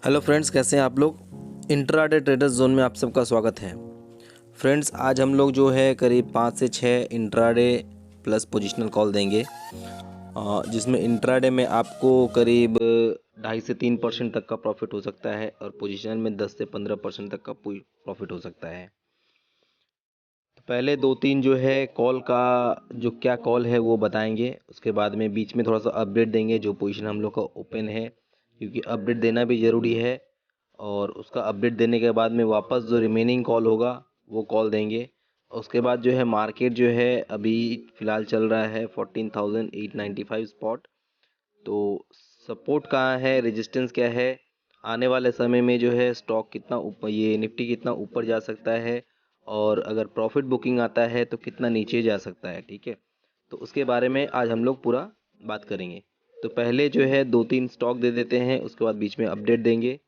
Hello friends, कैसे हैं आप लोग। इंट्राडे ट्रेडर्स जोन में आप सबका स्वागत है। फ्रेंड्स, आज हम लोग जो है करीब 5 से 6 इंट्राडे प्लस पोजिशनल कॉल देंगे, जिसमें इंट्राडे में आपको करीब 2.5 से 3% तक का प्रॉफिट हो सकता है और पोजिशनल में 10 से 15% तक का प्रॉफिट हो सकता है। तो पहले 2-3 जो है कॉल का जो क्या कॉल है वो बताएंगे, उसके बाद में बीच में थोड़ा सा अपडेट देंगे जो पोजीशन हम लोग का ओपन है, क्योंकि अपडेट देना भी ज़रूरी है। और उसका अपडेट देने के बाद में वापस जो रिमेनिंग कॉल होगा वो कॉल देंगे। उसके बाद जो है मार्केट जो है अभी फ़िलहाल चल रहा है 14,895 स्पॉट। तो सपोर्ट कहाँ है, रेजिस्टेंस क्या है, आने वाले समय में जो है स्टॉक कितना ऊपर, ये निफ्टी कितना ऊपर जा सकता है, और अगर प्रॉफिट बुकिंग आता है तो कितना नीचे जा सकता है। ठीक है, तो उसके बारे में आज हम लोग पूरा बात करेंगे। तो पहले जो है 2-3 स्टॉक दे देते हैं, उसके बाद बीच में अपडेट देंगे,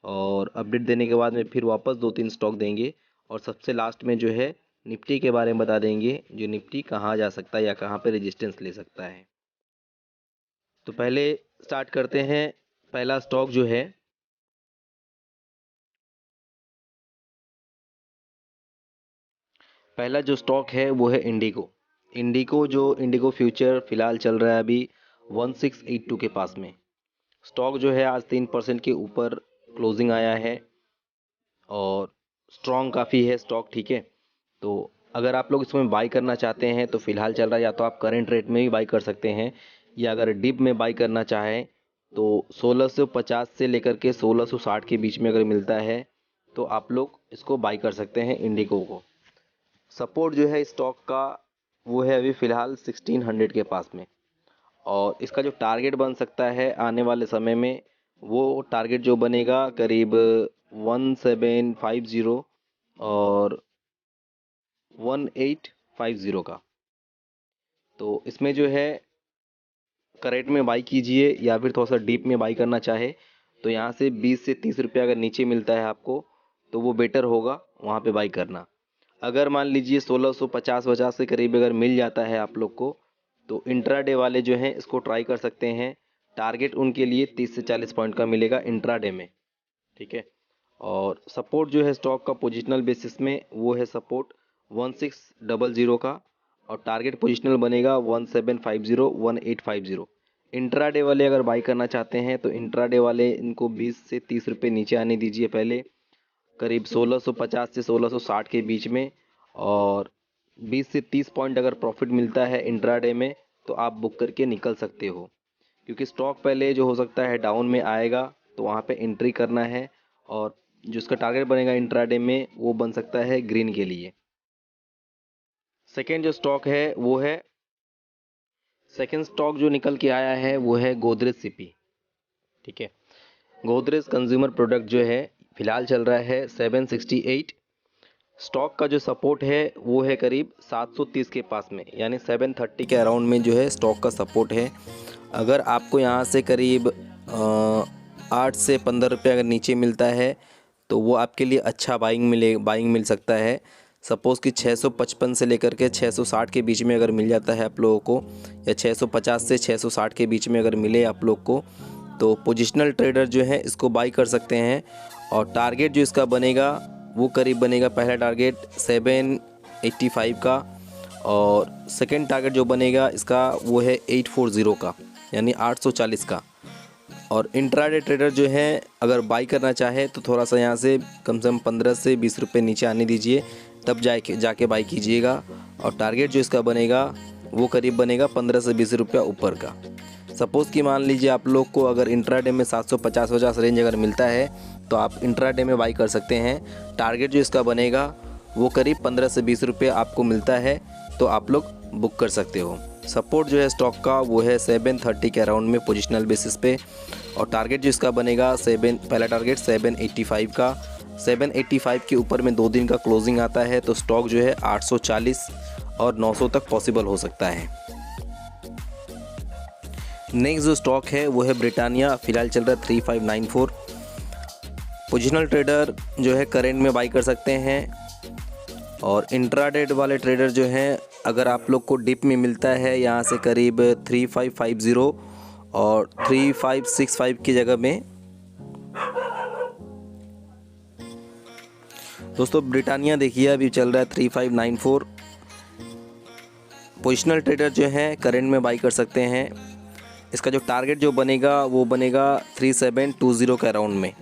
और अपडेट देने के बाद में फिर वापस 2-3 स्टॉक देंगे, और सबसे लास्ट में जो है निफ्टी के बारे में बता देंगे, जो निफ्टी कहाँ जा सकता है या कहाँ पे रेजिस्टेंस ले सकता है। तो पहले स्टार्ट करते हैं। पहला स्टॉक जो है, पहला जो स्टॉक है वो है इंडिगो। इंडिगो फ्यूचर फिलहाल चल रहा है अभी 1682 के पास में। स्टॉक जो है आज 3% के ऊपर क्लोजिंग आया है और स्ट्रॉन्ग काफ़ी है स्टॉक। ठीक है, तो अगर आप लोग इसमें बाई करना चाहते हैं तो फिलहाल चल रहा है, या तो आप करंट रेट में भी बाई कर सकते हैं, या अगर डिप में बाई करना चाहें तो 1650 से लेकर के 1660 के बीच में अगर मिलता है तो आप लोग इसको बाई कर सकते हैं इंडिगो को। सपोर्ट जो है स्टॉक का वो है अभी फ़िलहाल 1600 के पास में, और इसका जो टारगेट बन सकता है आने वाले समय में, वो टारगेट जो बनेगा करीब 1750 और 1850 का। तो इसमें जो है करेंट में बाई कीजिए, या फिर थोड़ा सा डीप में बाई करना चाहे तो यहाँ से 20 से 30 रुपये अगर नीचे मिलता है आपको तो वो बेटर होगा वहाँ पे बाई करना। अगर मान लीजिए 1650 के करीब अगर मिल जाता है आप लोग को, तो इंट्राडे वाले जो हैं इसको ट्राई कर सकते हैं। टारगेट उनके लिए 30 से 40 पॉइंट का मिलेगा इंट्राडे में। ठीक है, और सपोर्ट जो है स्टॉक का पोजिशनल बेसिस में वो है सपोर्ट 1600 का, और टारगेट पोजिशनल बनेगा 1750 1850। इंट्राडे वाले अगर बाई करना चाहते हैं तो इंट्राडे वाले इनको 20 से 30 रुपये नीचे आने दीजिए पहले, करीब 1650 से 1660 के बीच में, और 20 से 30 पॉइंट अगर प्रॉफिट मिलता है इंट्राडे में तो आप बुक करके निकल सकते हो, क्योंकि स्टॉक पहले जो हो सकता है डाउन में आएगा तो वहाँ पे एंट्री करना है, और जो उसका टारगेट बनेगा इंट्राडे में वो बन सकता है ग्रीन के लिए। सेकेंड जो स्टॉक है वो है, सेकेंड स्टॉक जो निकल के आया है वो है गोदरेज सीपी। ठीक है, गोदरेज कंज्यूमर प्रोडक्ट जो है फिलहाल चल रहा है 768। स्टॉक का जो सपोर्ट है वो है करीब 730 के पास में, यानी 730 के अराउंड में जो है स्टॉक का सपोर्ट है। अगर आपको यहाँ से करीब 8 से 15 रुपये अगर नीचे मिलता है तो वो आपके लिए अच्छा बाइंग मिल सकता है। सपोज़ कि 655 से लेकर के 660 के बीच में अगर मिल जाता है आप लोगों को, या 650 से 660 के बीच में अगर मिले आप लोग को, तो पोजिशनल ट्रेडर जो है इसको बाई कर सकते हैं। और टारगेट जो इसका बनेगा वो करीब बनेगा, पहला टारगेट 785 का, और सेकेंड टारगेट जो बनेगा इसका वो है 840 का, यानी 840 का। और इंट्राडे ट्रेडर जो है अगर बाई करना चाहे तो थोड़ा सा यहाँ से कम 15 से 20 रुपये नीचे आने दीजिए, तब जाके बाई कीजिएगा। और टारगेट जो इसका बनेगा वो करीब बनेगा 15 से 20 रुपया ऊपर का। सपोज़ कि मान लीजिए आप लोग को अगर इंट्राडे में 750 रेंज अगर मिलता है तो आप इंट्राडे में बाई कर सकते हैं। टारगेट जो इसका बनेगा वो करीब 15 से 20 रुपये आपको मिलता है, तो आप लोग बुक कर सकते हो। सपोर्ट जो है स्टॉक का वो है 730 के अराउंड में पोजिशनल बेसिस पे, और टारगेट जो इसका बनेगा पहला टारगेट 785 का। 785 के ऊपर में 2 दिन का क्लोजिंग आता है तो स्टॉक जो है 840 और 900 तक पॉसिबल हो सकता है। नेक्स्ट जो स्टॉक है वो है ब्रिटानिया, फिलहाल चल रहा है 3594। पोजिशनल ट्रेडर जो है करेंट में बाई कर सकते हैं, और इंट्राडे वाले ट्रेडर जो हैं अगर आप लोग को डिप में मिलता है यहाँ से करीब 3550 और 3565 की जगह में दोस्तों ब्रिटानिया देखिए अभी चल रहा है 3594। पोजिशनल ट्रेडर जो है करंट में बाई कर सकते हैं। इसका जो टारगेट जो बनेगा वो बनेगा 3720 के अराउंड में।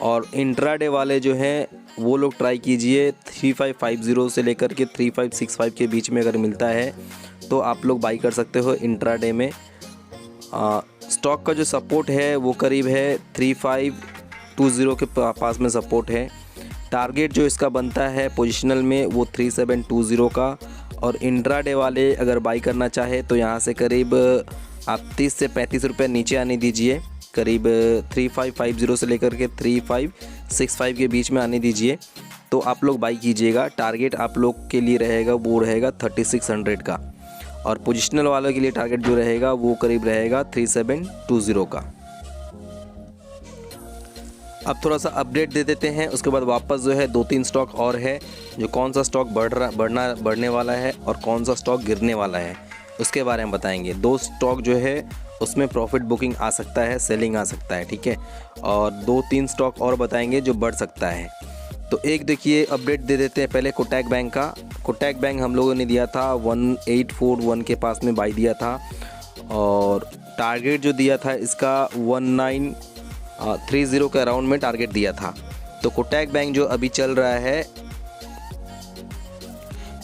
और इंट्राडे वाले जो हैं वो लोग ट्राई कीजिए 3550 से लेकर के 3565 के बीच में अगर मिलता है तो आप लोग बाई कर सकते हो इंट्राडे में। स्टॉक का जो सपोर्ट है वो करीब है 3520 के पास में सपोर्ट है। टारगेट जो इसका बनता है पोजिशनल में वो 3720 का। और इंट्राडे वाले अगर बाई करना चाहे तो यहाँ से करीब आप 30 से 35 रुपये नीचे आने दीजिए। करीब 3550 से लेकर के 3565 के बीच में आने दीजिए तो आप लोग बाई कीजिएगा। टारगेट आप लोग के लिए रहेगा वो रहेगा 3600 का। और पोजिशनल वालों के लिए टारगेट जो रहेगा वो करीब रहेगा 3720 का। अब थोड़ा सा अपडेट दे देते हैं, उसके बाद वापस जो है 2-3 स्टॉक और है जो कौन सा स्टॉक बढ़ने वाला है और कौन सा स्टॉक गिरने वाला है उसके बारे में बताएंगे। 2 स्टॉक जो है उसमें प्रॉफिट बुकिंग आ सकता है, सेलिंग आ सकता है, ठीक है। और 2-3 स्टॉक और बताएंगे जो बढ़ सकता है। तो एक देखिए अपडेट दे देते हैं पहले कोटक बैंक का। कोटक बैंक हम लोगों ने दिया था 1841 के पास में बाई दिया था और टारगेट जो दिया था इसका 1930 के अराउंड में टारगेट दिया था। तो कोटक बैंक जो अभी चल रहा है,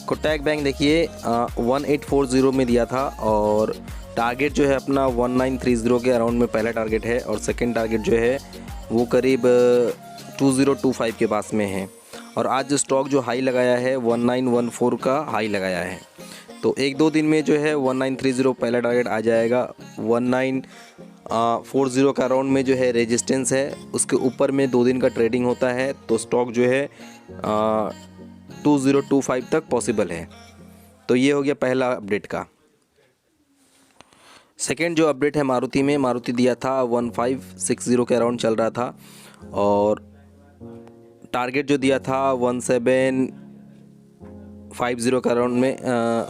कोटक बैंक देखिए 1840 में दिया था और टारगेट जो है अपना 1930 के अराउंड में पहला टारगेट है और सेकंड टारगेट जो है वो करीब 2025 के पास में है। और आज जो स्टॉक जो हाई लगाया है 1914 का हाई लगाया है। तो 1-2 दिन में जो है 1930 पहला टारगेट आ जाएगा। 1940 का अराउंड में जो है रेजिस्टेंस है, उसके ऊपर में 2 दिन का ट्रेडिंग होता है तो स्टॉक जो है 2025 तक पॉसिबल है। तो ये हो गया पहला अपडेट का। सेकेंड जो अपडेट है मारुति में, मारुति दिया था 1560 के अराउंड चल रहा था और टारगेट जो दिया था 1750 के अराउंड में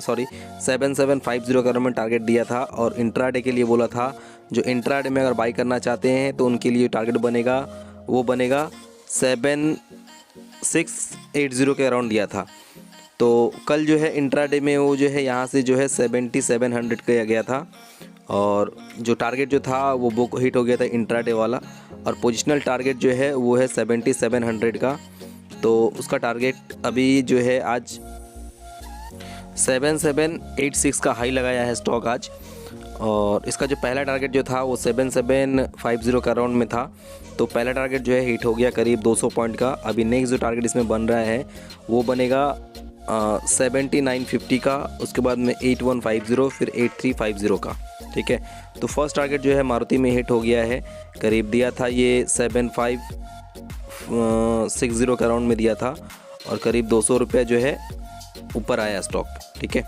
7750 के अराउंड में टारगेट दिया था। और इंट्राडे के लिए बोला था, जो इंट्राडे में अगर बाई करना चाहते हैं तो उनके लिए टारगेट बनेगा वो बनेगा 7680 के अराउंड दिया था। तो कल जो है इंट्राडे में वो जो है यहाँ से जो है 7700 का गया था और जो टारगेट जो था वो बुक हिट हो गया था इंट्राडे वाला। और पोजिशनल टारगेट जो है वो है 7700 का। तो उसका टारगेट अभी जो है आज 7786 का हाई लगाया है स्टॉक आज। और इसका जो पहला टारगेट जो था वो 7750 का अराउंड में था। तो पहला टारगेट जो है हिट हो गया करीब 200 पॉइंट का। अभी नेक्स्ट जो टारगेट इसमें बन रहा है वो बनेगा 7950 का, उसके बाद में 8150, फिर 8350 का, ठीक है। तो फर्स्ट टारगेट जो है मारुति में हिट हो गया है। करीब दिया था ये 7560 के अराउंड में दिया था और करीब 200 रुपये जो है ऊपर आया स्टॉक, ठीक है।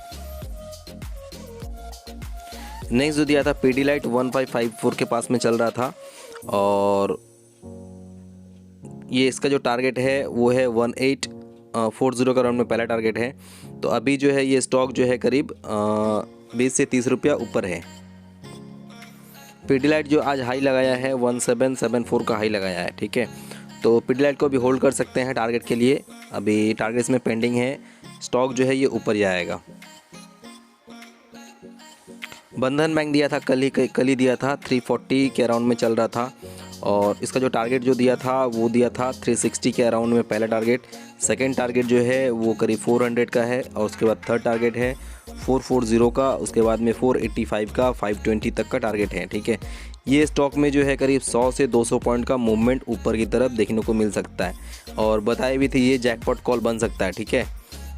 नेक्स्ट जो दिया था पीडीलाइट 1554 के पास में चल रहा था और ये इसका जो टारगेट है वो है 1840 के अराउंड में पहला टारगेट है। तो अभी जो है ये स्टॉक जो है करीब 20 से 30 रुपया ऊपर है। पीडीलाइट जो आज हाई लगाया है 1774 का हाई लगाया है, ठीक है। तो पीडीलाइट को भी होल्ड कर सकते हैं टारगेट के लिए। अभी टारगेट इसमें पेंडिंग है, स्टॉक जो है ये ऊपर ही आएगा। बंधन बैंक दिया था कल ही दिया था 340 के अराउंड में चल रहा था और इसका जो टारगेट जो दिया था वो दिया था 360 के अराउंड में पहला टारगेट। सेकंड टारगेट जो है वो करीब 400 का है और उसके बाद थर्ड टारगेट है 440 का, उसके बाद में 485 का, 520 तक का टारगेट है, ठीक है। ये स्टॉक में जो है करीब 100 से 200 पॉइंट का मूवमेंट ऊपर की तरफ देखने को मिल सकता है और बताए भी थे ये जैकपॉट कॉल बन सकता है, ठीक है।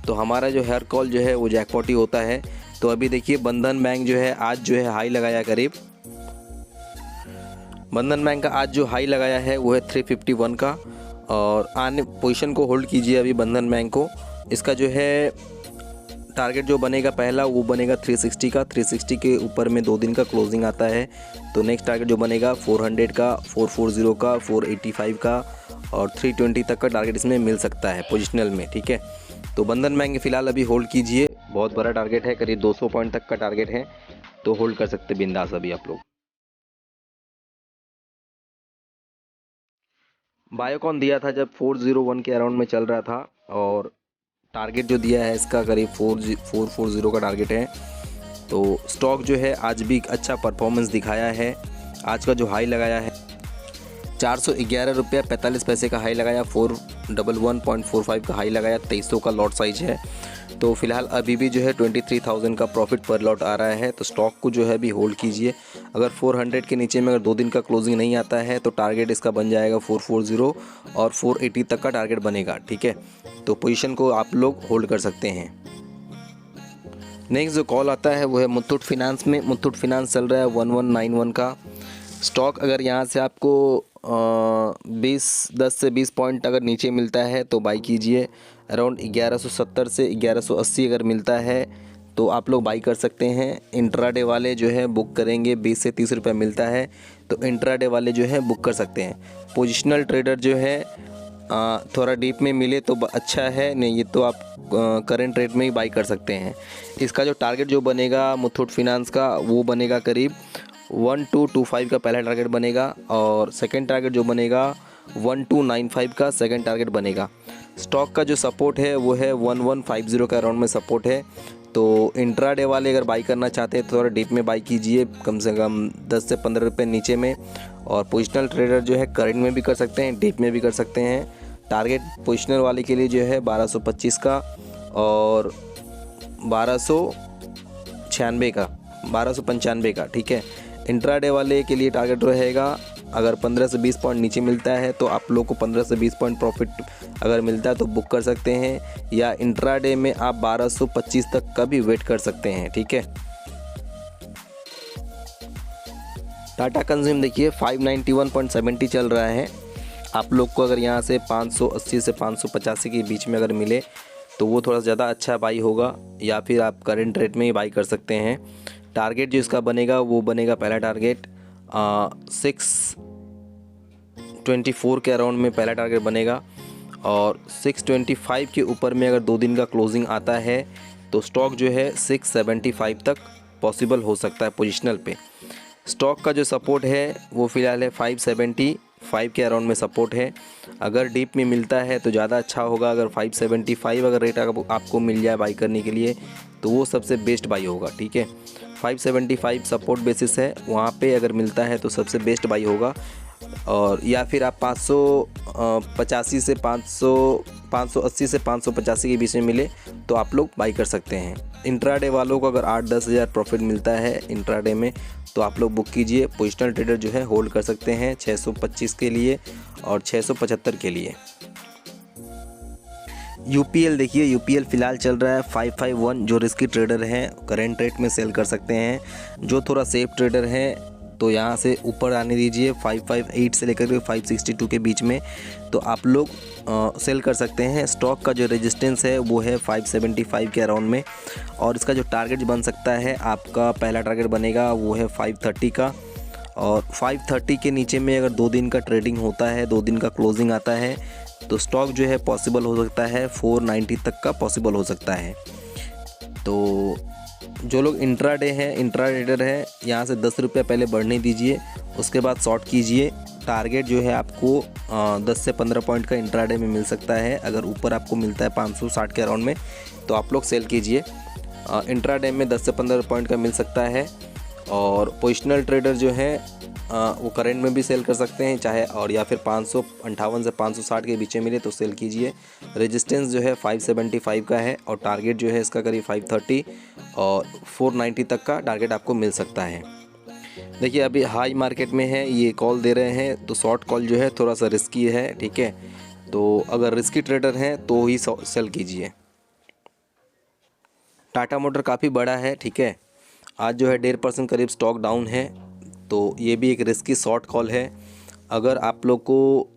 तो हमारा जो हर कॉल जो है वो जैकपॉट ही होता है। तो अभी देखिए बंधन बैंक जो है आज जो है हाई लगाया करीब, बंधन बैंक का आज जो हाई लगाया है वो है 351 का और आने पोजीशन को होल्ड कीजिए अभी बंधन बैंक को। इसका जो है टारगेट जो बनेगा पहला वो बनेगा 360 का। 360 के ऊपर में 2 दिन का क्लोजिंग आता है। तो नेक्स्ट टारगेट जो बनेगा 400 का, 440 का, 485 का और 320 तक का टारगेट इसमें मिल सकता है पोजिशनल में, ठीक है। तो बंधन बैंक फ़िलहाल अभी होल्ड कीजिए, बहुत बड़ा टारगेट है, करीब 200 पॉइंट तक का टारगेट है, तो होल्ड कर सकते बिंदास अभी आप लोग। बायोकॉन दिया था जब 401 के अराउंड में चल रहा था, और टारगेट जो दिया है इसका करीब 440 का टारगेट है। तो स्टॉक जो है आज भी अच्छा परफॉर्मेंस दिखाया है। आज का जो हाई लगाया है 411 रुपया 45 पैसे का हाई लगाया, 411.45 का हाई लगाया, 2300 का लॉट साइज है। तो फिलहाल अभी भी जो है 23,000 का प्रॉफिट पर लॉट आ रहा है। तो स्टॉक को जो है अभी होल्ड कीजिए। अगर 400 के नीचे में अगर 2 दिन का क्लोजिंग नहीं आता है तो टारगेट इसका बन जाएगा 440 और 480 तक का टारगेट बनेगा, ठीक है। तो पोजीशन को आप लोग होल्ड कर सकते हैं। नेक्स्ट जो कॉल आता है वो है मुथूट फिनांस में। मुथूट फिनांस चल रहा है 1191 का स्टॉक। अगर यहाँ से आपको 10 से 20 पॉइंट अगर नीचे मिलता है तो बाई कीजिए। अराउंड 1170 से 1180 अगर मिलता है तो आप लोग बाई कर सकते हैं। इंट्राडे वाले जो है बुक करेंगे, 20 से 30 रुपये मिलता है तो इंट्राडे वाले जो है बुक कर सकते हैं। पोजिशनल ट्रेडर जो है थोड़ा डीप में मिले तो अच्छा है, नहीं ये तो आप करंट रेट में ही बाई कर सकते हैं। इसका जो टारगेट जो बनेगा मुथूट फिनांस का वो बनेगा करीब 1225 का पहला टारगेट बनेगा, और सेकंड टारगेट जो बनेगा 1295 का सेकंड टारगेट बनेगा। स्टॉक का जो सपोर्ट है वो है 1150 का अराउंड में सपोर्ट है। तो इंट्राडे वाले अगर बाई करना चाहते हैं तो थोड़ा डीप में बाई कीजिए, कम से कम 10 से 15 रुपये नीचे में। और पोजिशनल ट्रेडर जो है करंट में भी कर सकते हैं, डीप में भी कर सकते हैं। टारगेट पोजिशनल वाले के लिए जो है 1225 का और 1296 का, 1295 का, ठीक है। इंट्राडे वाले के लिए टारगेट रहेगा अगर 15 से 20 पॉइंट नीचे मिलता है तो आप लोग को 15 से 20 पॉइंट प्रॉफिट अगर मिलता है तो बुक कर सकते हैं, या इंट्राडे में आप 1225 तक का भी वेट कर सकते हैं, ठीक है। टाटा कंज्यूम देखिए 591.70 चल रहा है। आप लोग को अगर यहाँ से 580 से 585 के बीच में अगर मिले तो वो थोड़ा ज़्यादा अच्छा बाई होगा, या फिर आप करंट रेट में ही बाई कर सकते हैं। टारगेट जो इसका बनेगा वो बनेगा पहला टारगेट 624 के अराउंड में पहला टारगेट बनेगा, और 625 के ऊपर में अगर 2 दिन का क्लोजिंग आता है तो स्टॉक जो है 675 तक पॉसिबल हो सकता है पोजिशनल पे। स्टॉक का जो सपोर्ट है वो फ़िलहाल है 575 के अराउंड में सपोर्ट है। अगर डीप में मिलता है तो ज़्यादा अच्छा होगा। अगर 575 अगर रेट आपको मिल जाए बाई करने के लिए तो वो सबसे बेस्ट बाई होगा, ठीक है। 575 सपोर्ट बेसिस है, वहाँ पे अगर मिलता है तो सबसे बेस्ट बाई होगा। और या फिर आप 585 से 580 से 585 के बीच में मिले तो आप लोग बाई कर सकते हैं। इंट्राडे वालों को अगर 8-10 हज़ार प्रॉफिट मिलता है इंट्राडे में तो आप लोग बुक कीजिए। पोजिशनल ट्रेडर जो है होल्ड कर सकते हैं 625 के लिए और 675 के लिए। यूपीएल देखिए, यूपीएल फ़िलहाल चल रहा है 551। जो रिस्की ट्रेडर हैं करेंट रेट में सेल कर सकते हैं। जो थोड़ा सेफ ट्रेडर हैं तो यहाँ से ऊपर आने दीजिए 558 से लेकर के 562 के बीच में, तो आप लोग सेल कर सकते हैं। स्टॉक का जो रेजिस्टेंस है वो है 575 के अराउंड में, और इसका जो टारगेट बन सकता है आपका पहला टारगेट बनेगा वो है 530 का, और 530 के नीचे में अगर 2 दिन का ट्रेडिंग होता है, 2 दिन का क्लोजिंग आता है तो स्टॉक जो है पॉसिबल हो सकता है 490 तक का पॉसिबल हो सकता है। तो जो लोग इंट्राडे हैं, इंट्राडेटर है, यहाँ से 10 रुपये पहले बढ़ने दीजिए, उसके बाद शॉर्ट कीजिए। टारगेट जो है आपको 10 से 15 पॉइंट का इंट्राडे में मिल सकता है। अगर ऊपर आपको मिलता है 560 के अराउंड में तो आप लोग सेल कीजिए। इंट्राडे में 10 से 15 पॉइंट का मिल सकता है। और पोजिशनल ट्रेडर जो है वो करंट में भी सेल कर सकते हैं चाहे, और या फिर 558 से 560 के बीच में मिले तो सेल कीजिए। रेजिस्टेंस जो है 575 का है, और टारगेट जो है इसका करीब 530 और 490 तक का टारगेट आपको मिल सकता है। देखिए अभी हाई मार्केट में है, ये कॉल दे रहे हैं तो शॉर्ट कॉल जो है थोड़ा सा रिस्की है, ठीक है। तो अगर रिस्की ट्रेडर हैं तो ही सेल कीजिए। टाटा मोटर काफ़ी बड़ा है, ठीक है। आज जो है 1.5% करीब स्टॉक डाउन है, तो ये भी एक रिस्की शॉर्ट कॉल है। अगर आप लोग को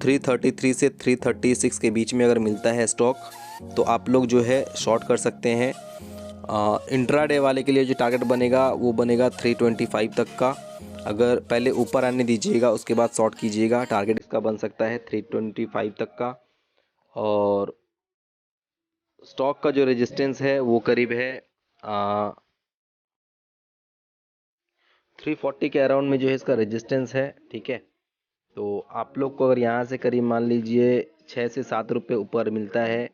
333 से 336 के बीच में अगर मिलता है स्टॉक तो आप लोग जो है शॉर्ट कर सकते हैं। इंट्राडे वाले के लिए जो टारगेट बनेगा वो बनेगा 325 तक का। अगर पहले ऊपर आने दीजिएगा उसके बाद शॉर्ट कीजिएगा। टारगेट इसका बन सकता है 325 तक का। और स्टॉक का जो रेजिस्टेंस है वो करीब है 340 के अराउंड में जो है इसका रेजिस्टेंस है, ठीक है। तो आप लोग को अगर यहाँ से करीब मान लीजिए 6 से 7 रुपये ऊपर मिलता है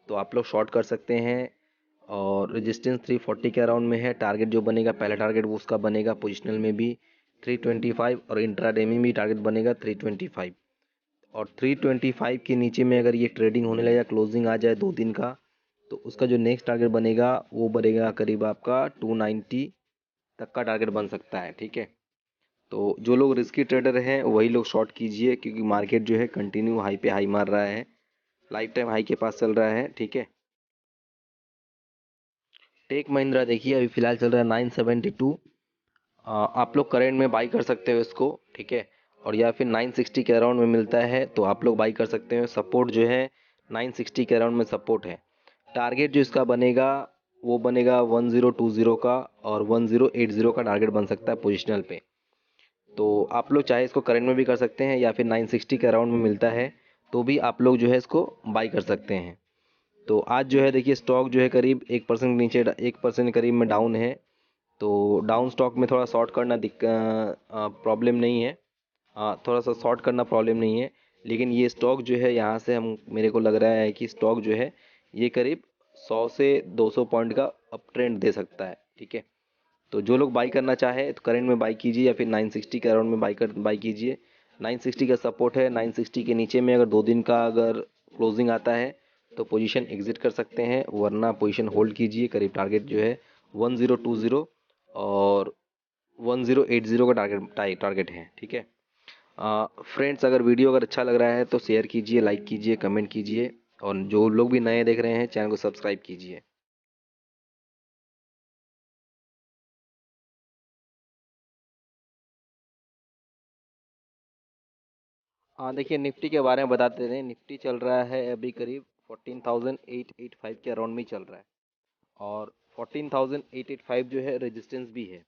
तो आप लोग शॉर्ट कर सकते हैं। और रेजिस्टेंस 340 के अराउंड में है। टारगेट जो बनेगा, पहला टारगेट वो उसका बनेगा पोजिशनल में भी 325 और इंट्राडे में भी टारगेट बनेगा 325। और 325 के नीचे में अगर ये ट्रेडिंग होने लगे, क्लोजिंग आ जाए 2 दिन का, तो उसका जो नेक्स्ट टारगेट बनेगा वो बनेगा करीब आपका 290 तक का टारगेट बन सकता है। ठीक है, तो जो लोग रिस्की ट्रेडर हैं वही लोग शॉर्ट कीजिए, क्योंकि मार्केट जो है कंटिन्यू हाई पे हाई मार रहा है, लाइफ टाइम हाई के पास चल रहा है। ठीक है, टेक महिंद्रा देखिए अभी फिलहाल चल रहा है 972। आप लोग करेंट में बाई कर सकते हो इसको। ठीक है, और या फिर 960 के अराउंड में मिलता है तो आप लोग बाई कर सकते हो। सपोर्ट जो है 960 के अराउंड में सपोर्ट है। टारगेट जो इसका बनेगा वो बनेगा 1020 का, और 1080 का टारगेट बन सकता है पोजिशनल पे। तो आप लोग चाहे इसको करंट में भी कर सकते हैं, या फिर 960 के अराउंड में मिलता है तो भी आप लोग जो है इसको बाई कर सकते हैं। तो आज जो है देखिए स्टॉक जो है करीब 1% नीचे, 1% करीब में डाउन है। तो डाउन स्टॉक में थोड़ा शॉर्ट करना प्रॉब्लम नहीं है। थोड़ा सा शॉर्ट करना प्रॉब्लम नहीं है, लेकिन ये स्टॉक जो है यहाँ से हम, मेरे को लग रहा है कि स्टॉक जो है ये करीब 100 से 200 पॉइंट का अप ट्रेंड दे सकता है। ठीक है, तो जो लोग बाई करना चाहे तो करंट में बाई कीजिए, या फिर 960 के अराउंड में बाई कीजिए। 960 का सपोर्ट है। 960 के नीचे में अगर 2 दिन का अगर क्लोजिंग आता है तो पोजीशन एग्जिट कर सकते हैं, वरना पोजीशन होल्ड कीजिए। करीब टारगेट जो है 1020 और 1080 का टारगेट है। ठीक है फ्रेंड्स, अगर वीडियो अगर अच्छा लग रहा है तो शेयर कीजिए, लाइक कीजिए, कमेंट कीजिए, और जो लोग भी नए देख रहे हैं चैनल को सब्सक्राइब कीजिए। हाँ देखिए, निफ्टी के बारे में बताते रहे। निफ्टी चल रहा है अभी करीब 14,885 के अराउंड में ही चल रहा है, और 14,885 जो है रेजिस्टेंस भी है।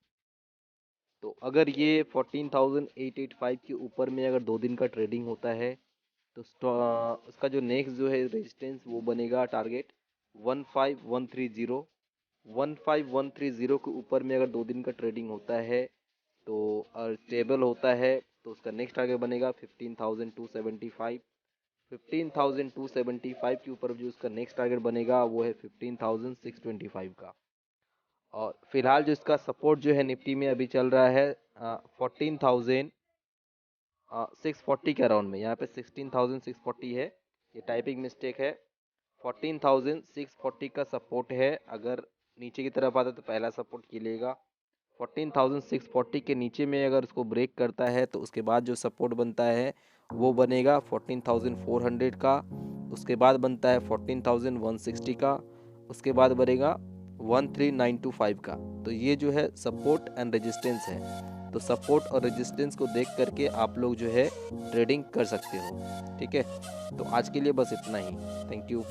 तो अगर ये 14,885 के ऊपर में अगर 2 दिन का ट्रेडिंग होता है तो उसका जो नेक्स्ट जो है रेजिस्टेंस वो बनेगा टारगेट 15130। 15130 के ऊपर में अगर 2 दिन का ट्रेडिंग होता है तो स्टेबल होता है तो उसका नेक्स्ट टारगेट बनेगा 15,275। 15,275 के ऊपर जो उसका नेक्स्ट टारगेट बनेगा वो है 15,625 का। और फिलहाल जो इसका सपोर्ट जो है निफ्टी में अभी चल रहा है 14,640 के अराउंड में। यहाँ पे 16,640 है, ये टाइपिंग मिस्टेक है। 14,640 का सपोर्ट है। अगर नीचे की तरफ आता है तो पहला सपोर्ट ये लेगा। 14,640 के नीचे में अगर उसको ब्रेक करता है तो उसके बाद जो सपोर्ट बनता है वो बनेगा 14,400 का। उसके बाद बनता है 14,160 का। उसके बाद बनेगा 13,925 का। तो ये जो है सपोर्ट एंड रेजिस्टेंस है। तो सपोर्ट और रेजिस्टेंस को देख करके आप लोग जो है ट्रेडिंग कर सकते हो। ठीक है, तो आज के लिए बस इतना ही। Thank you.